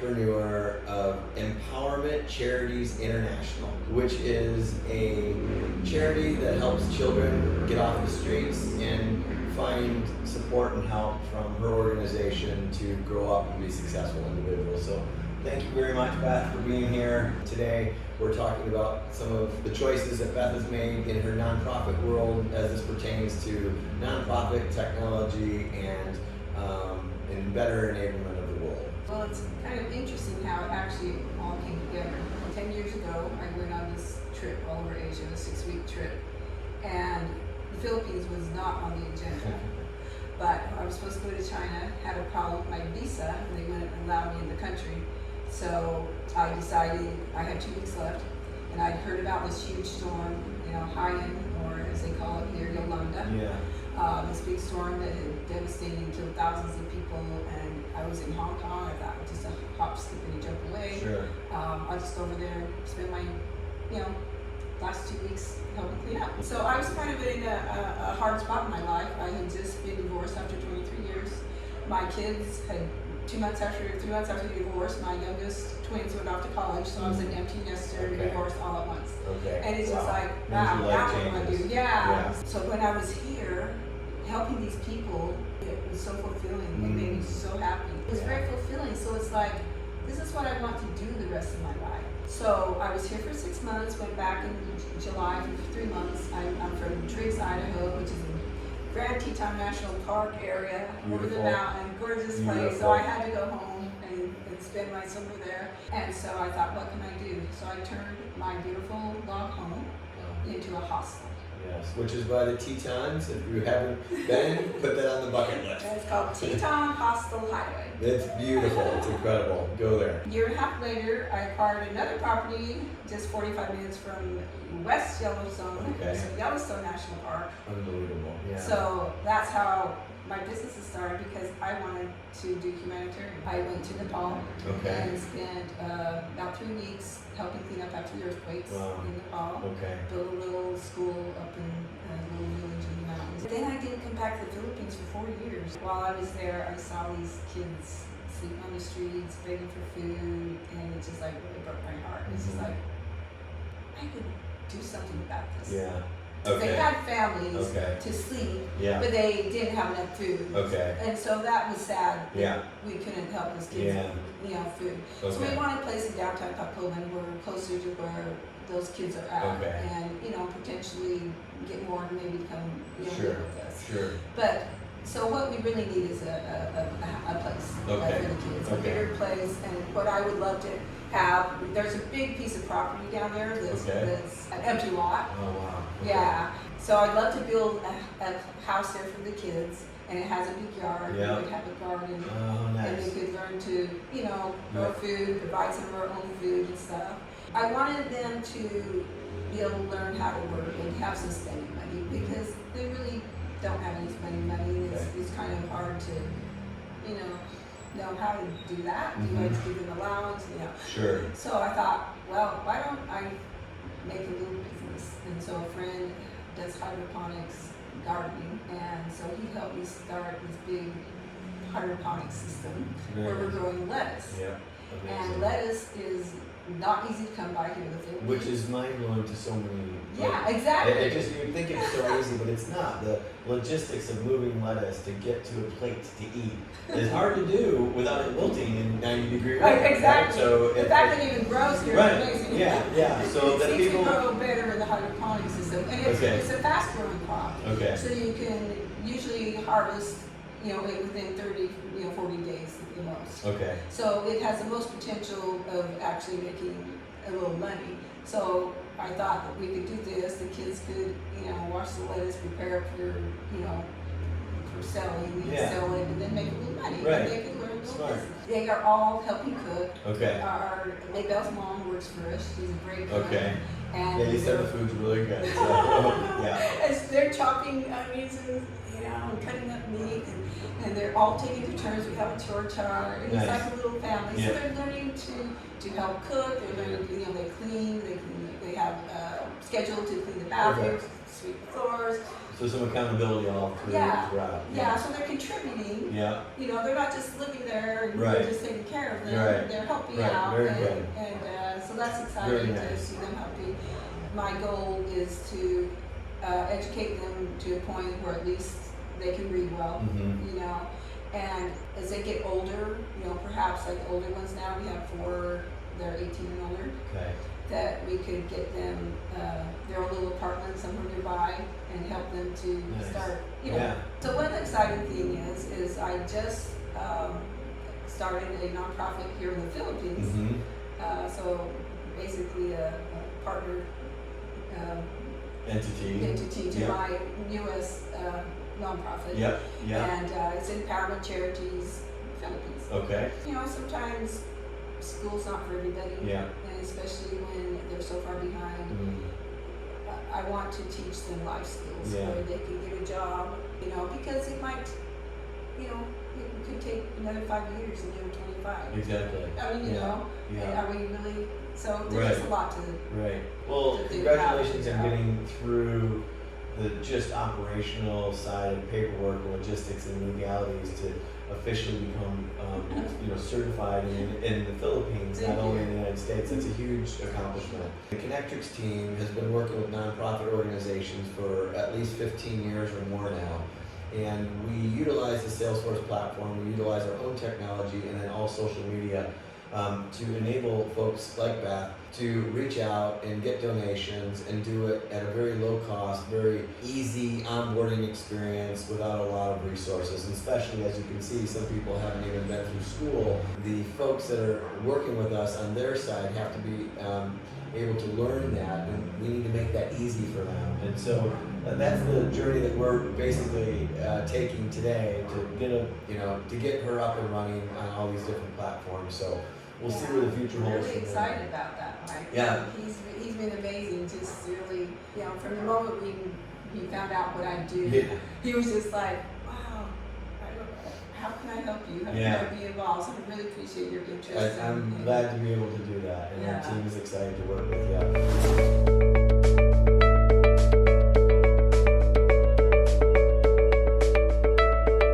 entrepreneur of Empowerment Charities International, which is a charity that helps children get off the streets and find support and help from her organization to grow up and be successful individuals. So thank you very much, Beth, for being here today. We're talking about some of the choices that Beth has made in her nonprofit world as this pertains to nonprofit technology and better enablement of the world. Well, it's kind of interesting how it actually all came together. 10 years ago, I went on this trip all over Asia, a 6-week trip, and the Philippines was not on the agenda. But I was supposed to go to China, had a problem with my visa, and they wouldn't allow me in the country. So I decided I had 2 weeks left, and I'd heard about this huge storm, Haiyan, or as they call it here, Yolanda. Yeah. This big storm that had devastated, killed thousands of people, and I was in Hong Kong. I thought, just a hop, skip, and a jump away. Sure. I'll just go over there, spend my, last 2 weeks helping clean up. So I was kind of in a hard spot in my life. I had just been divorced after 23 years. My kids had 3 months after the divorce, my youngest twins went off to college, so I was an empty nester, divorced all at once. Okay. And it's just like, wow, now what do I do? Yeah. So when I was here, helping these people, it was so fulfilling. It made me so happy. It was very fulfilling. So it's like, this is what I want to do the rest of my life. So I was here for 6 months, went back in July for 3 months. I'm from Driggs, Idaho, which is in Grand Teton National Park area, over the mountain, gorgeous place. So I had to go home and spend my summer there. And so I thought, what can I do? So I turned my beautiful log home into a hostel. Yes, which is by the Tetons. If you haven't been, put that on the bucket list. It's called Teton Hostel Highway. It's beautiful. It's incredible. Go there. A year and a half later, I acquired another property just 45 minutes from West Yellowstone, so Yellowstone National Park. Unbelievable. Yeah. So that's how my business has started, because I wanted to do humanitarian. I went to Nepal and spent about 3 weeks helping clean up after the earthquakes in Nepal. Built a little school up in a little village in the mountains. Then I didn't come back to the Philippines for 4 years. While I was there, I saw these kids sleeping on the streets, begging for food, and it just like really broke my heart. It's just like, I could do something about this. Yeah. They had families to sleep, but they didn't have enough food. And so that was sad that we couldn't help those kids with food. So we wanted a place in downtown Papuan where we're closer to where those kids are at, and potentially get more and maybe come live with us. But so what we really need is a place for the kids, a bigger place. And what I would love to have, there's a big piece of property down there that's an empty lot. Oh wow. Yeah. So I'd love to build a house there for the kids, and it has a big yard. We would have a garden, and they could learn to, grow food, provide some of our own food and stuff. I wanted them to be able to learn how to work and have some spending money, because they really don't have any spending money. It's kind of hard to, know how to do that. Do I just give them allowance? So I thought, well, why don't I make a little business? And so a friend does hydroponics gardening, and so he helped me start this big hydroponics system where we're growing lettuce. And lettuce is not easy to come by here in the Philippines. Which is mind-blowing to so many. Exactly. You think it's so easy, but it's not. The logistics of moving lettuce to get to a plate to eat is hard to do without it wilting in 90-degree weather. Exactly. So the fact that it even grows here is amazing. So that people people grow better in the hydroponic system, and it's a fast-growing crop. So you can usually harvest, within 30, 40 days at the most. So it has the most potential of actually making a little money. So I thought that we could do this. The kids could, wash the lettuce, prepare it for, for selling, sell it, and then make a little money. And they could learn a little business. They are all helping cook. Our Maybelle's mom works for us. She's a great cook. And you said the food's really good. So, as they're chopping onions and cutting up meat, and they're all taking their turns. We have a chore-char, and it's like a little family. So they're learning to help cook. They're learning, they clean. They have scheduled to clean the bathrooms, sweep the floors. So some accountability all throughout. Yeah, so they're contributing. Yeah. You know, they're not just living there and Right. we're just taking care of them. Right. They're helping Right. out. Very and good. and so that's Very exciting nice. to see them helping. My goal is to educate them to a point where at least they can read well, Mm-hmm. you know. And as they get older, you know, perhaps like the older ones now, we have 4, they're 18 and older, Okay. that we could get them their own little apartment somewhere nearby and help them to Nice. start, you know. Yeah. So one exciting thing is I just started a nonprofit here in the Philippines. Mm-hmm. So basically a partner entity to Yep. my newest nonprofit. Yep. Yeah. And it's Empowerment Charities Philippines. Okay. You know, sometimes school's not for everybody. Yeah. And especially when they're so far behind. Mm-hmm. I want to teach them life skills Yeah. where they can get a job, you know, because it might, you know, it could take another 5 years and they're 25. Exactly. I mean, you know, Yeah. are we really, so there's just a lot to, Right. Well, to think congratulations about, on getting through the just operational side of paperwork, logistics, and legalities to officially become, certified in the Philippines, Thank not only you. in the United States. That's a huge accomplishment. The Konnectryx team has been working with nonprofit organizations for at least 15 years or more now. And we utilize the Salesforce platform, we utilize our own technology, and then all social media to enable folks like Beth to reach out and get donations and do it at a very low cost, very easy onboarding experience without a lot of resources. And especially, as you can see, some people haven't even been through school. The folks that are working with us on their side have to be able to learn that, and we need to make that easy for them. And so that's the journey that we're basically taking today to get her up and running on all these different platforms. So we'll see where the future I'm holds. really from there. excited about that, Mike. Yeah. He's been amazing, just really, you know, from the moment he found out what I do, Yeah. he was just like, wow, how can I help you? How can Yeah. I be involved? So I really appreciate your interest. I'm glad to be able to do that, and Yeah. our team is excited to work with you.